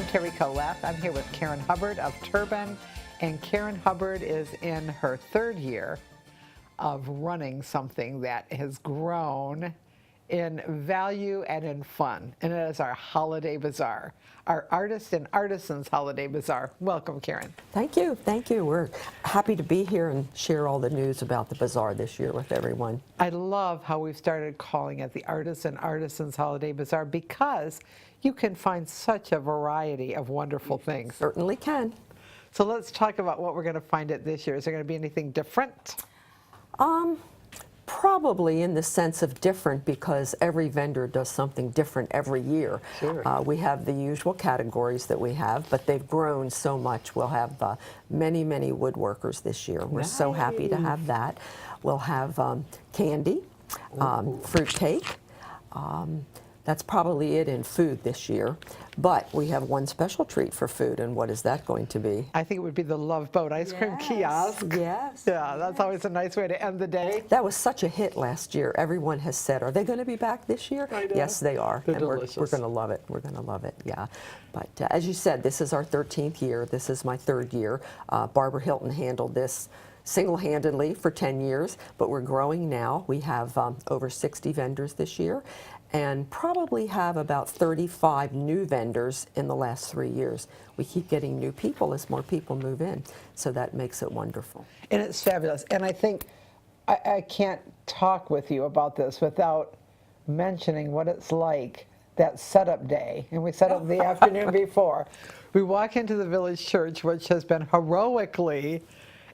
Carrie Colette. I'm here with Karen Hubbard of Turban, and Karen Hubbard is in her third year of running something that has grown in value and in fun, and it is our Holiday Bazaar, our Artists and Artisans Holiday Bazaar. Welcome, Karen. Thank you. Thank you. We're happy to be here and share all the news about the bazaar this year with everyone. I love how we've started calling it the Artists and Artisans Holiday Bazaar because you can find such a variety of wonderful things. Certainly can. So let's talk about what we're going to find it this year. Is there going to be anything different? Probably in the sense of different because every vendor does something different every year. Sure. We have the usual categories that we have, but they've grown so much. We'll have many, many woodworkers this year. We're so happy to have that. We'll have candy, fruit cake. That's probably it in food this year. But we have one special treat for food, and what is that going to be? I think it would be the Love Boat ice cream kiosk. Yes. Yeah, that's always a nice way to end the day. That was such a hit last year. Everyone has said, are they going to be back this year? I know. Yes, they are. They're and delicious. we're going to love it. We're going to love it, yeah. But as you said, this is our 13th year. This is my third year. Barbara Hilton handled this single-handedly for 10 years, but we're growing now. We have over 60 vendors this year, and probably have about 35 new vendors in the last 3 years. We keep getting new people as more people move in, so that makes it wonderful. And it's fabulous. And I think I can't talk with you about this without mentioning what it's like that setup day. And we set up the afternoon before. We walk into the village church, which has been heroically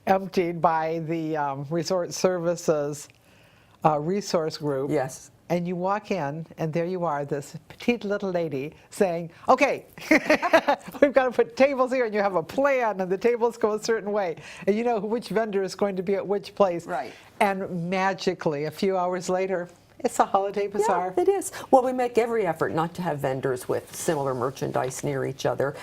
emptied by the Resort Services resource group. Yes. And you walk in, and there you are, this petite little lady saying, okay, we've got to put tables here, and you have a plan, and the tables go a certain way. And you know which vendor is going to be at which place. Right. And magically, a few hours later, it's a Holiday Bazaar. Yeah, it is. Well, we make every effort not to have vendors with similar merchandise near each other.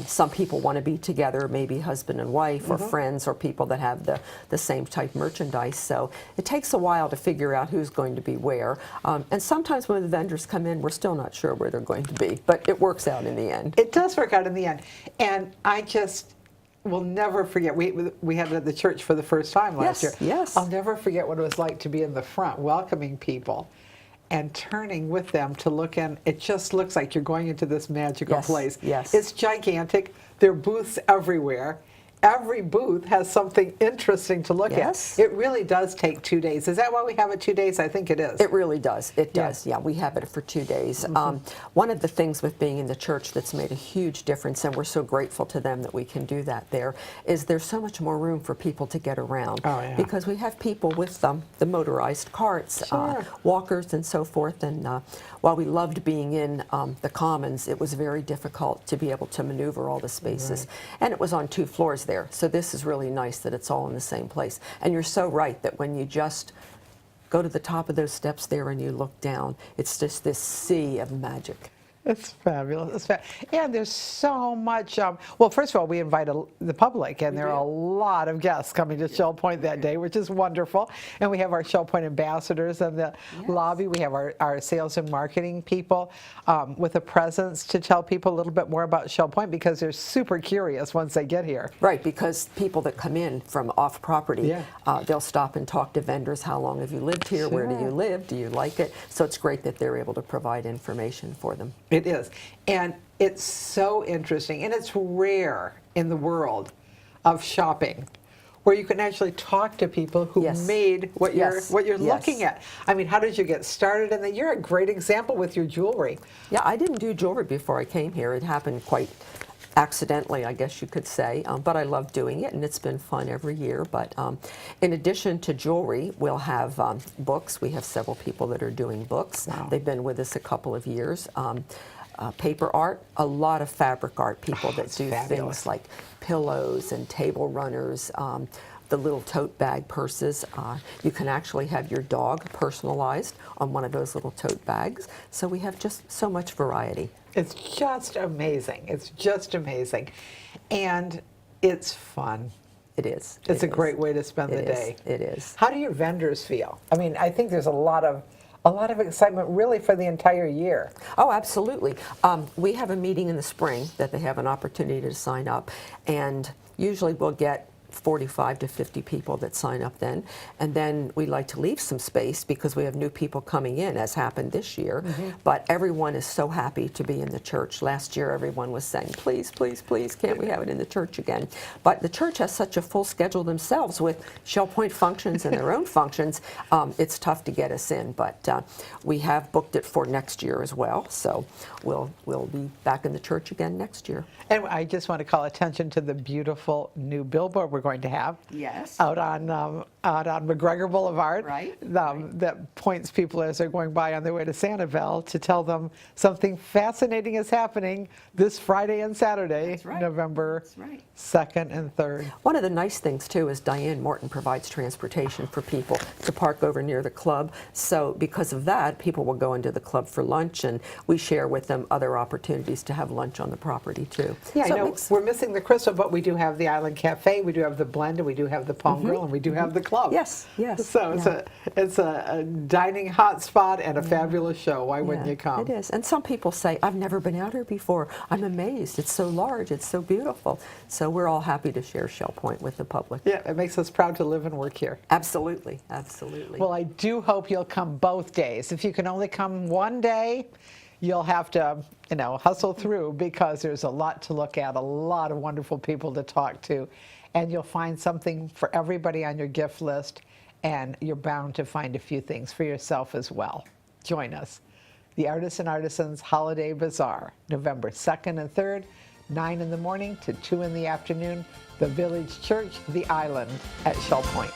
Some people want to be together, maybe husband and wife or friends or people that have the same type merchandise. So it takes a while to figure out who's going to be where. And sometimes when the vendors come in, we're still not sure where they're going to be. But it works out in the end. It does work out in the end. And I just will never forget, we had it at the church for the first time last year. Yes. I'll never forget what it was like to be in the front welcoming people and turning with them to look in. It just looks like you're going into this magical place. Yes. It's gigantic. There are booths everywhere. Every booth has something interesting to look Yes. at. It really does take 2 days. Is that why we have it 2 days? I think it is. It really does. It Yeah. does. Yeah, we have it for 2 days. One of the things with being in the church that's made a huge difference, and we're so grateful to them that we can do that there, is there's so much more room for people to get around. Oh, yeah. Because we have people with the motorized carts, Sure. walkers and so forth. And while we loved being in the Commons, it was very difficult to be able to maneuver all the spaces. And it was on 2 floors there. So this is really nice that it's all in the same place. And you're so right that when you just go to the top of those steps there and you look down, it's just this sea of magic. It's fabulous. And there's so much. Well, first of all, we invite the public, and there are a lot of guests coming to Shell Point that day, which is wonderful. And we have our Shell Point ambassadors in the lobby. We have our sales and marketing people with a presence to tell people a little bit more about Shell Point because they're super curious once they get here. Right, because people that come in from off property, Yeah. they'll stop and talk to vendors. How long have you lived here? Where do you live? Do you like it? So it's great that they're able to provide information for them. It is. And it's so interesting. And it's rare in the world of shopping where you can actually talk to people who made what you're looking at. I mean, how did you get started? And then you're a great example with your jewelry. Yeah, I didn't do jewelry before I came here. It happened quite accidentally, I guess you could say, but I love doing it, and it's been fun every year. But in addition to jewelry, we'll have books. We have several people that are doing books. Wow. They've been with us a couple of years. Paper art, a lot of fabric art people that do things like pillows and table runners, the little tote bag purses. You can actually have your dog personalized on one of those little tote bags. So we have just so much variety. It's just amazing. It's just amazing. And it's fun. It is. It's a great way to spend the day. It is. How do your vendors feel? I mean, I think there's a lot of a lot of excitement really for the entire year. Oh, absolutely. We have a meeting in the spring that they have an opportunity to sign up, and usually we'll get 45 to 50 people that sign up then. And then we like to leave some space because we have new people coming in, as happened this year. But everyone is so happy to be in the church. Last year, everyone was saying, please, please, please, can't we have it in the church again? But the church has such a full schedule themselves with Shell Point functions and their own functions. It's tough to get us in, but we have booked it for next year as well. So we'll be back in the church again next year. And I just want to call attention to the beautiful new billboard we're going to have. Yes. Out on McGregor Boulevard. Right, That points people as they're going by on their way to Sanibel to tell them something fascinating is happening this Friday and Saturday, That's right. November That's right. 2nd and 3rd. One of the nice things, too, is Diane Morton provides transportation for people to park over near the club. So because of that, people will go into the club for lunch, and we share with them other opportunities to have lunch on the property, too. Yeah, So I it know makes- we're missing the Crystal, but we do have the Island Cafe, we do have the Blend, and we do have the Palm Grill, and we do have the club. Yes, yes, So yeah. it's a dining hotspot and a fabulous show. Why wouldn't Yeah, you come? It is. And some people say, I've never been out here before. I'm amazed. It's so large. It's so beautiful. So we're all happy to share Shell Point with the public. Yeah, it makes us proud to live and work here. Absolutely. Absolutely. Well, I do hope you'll come both days. If you can only come one day, you'll have to, hustle through because there's a lot to look at, a lot of wonderful people to talk to, and you'll find something for everybody on your gift list, and you're bound to find a few things for yourself as well. Join us. The Artists and Artisans Holiday Bazaar, November 2nd and 3rd, 9 in the morning to 2 in the afternoon, the Village Church, the Island at Shell Point.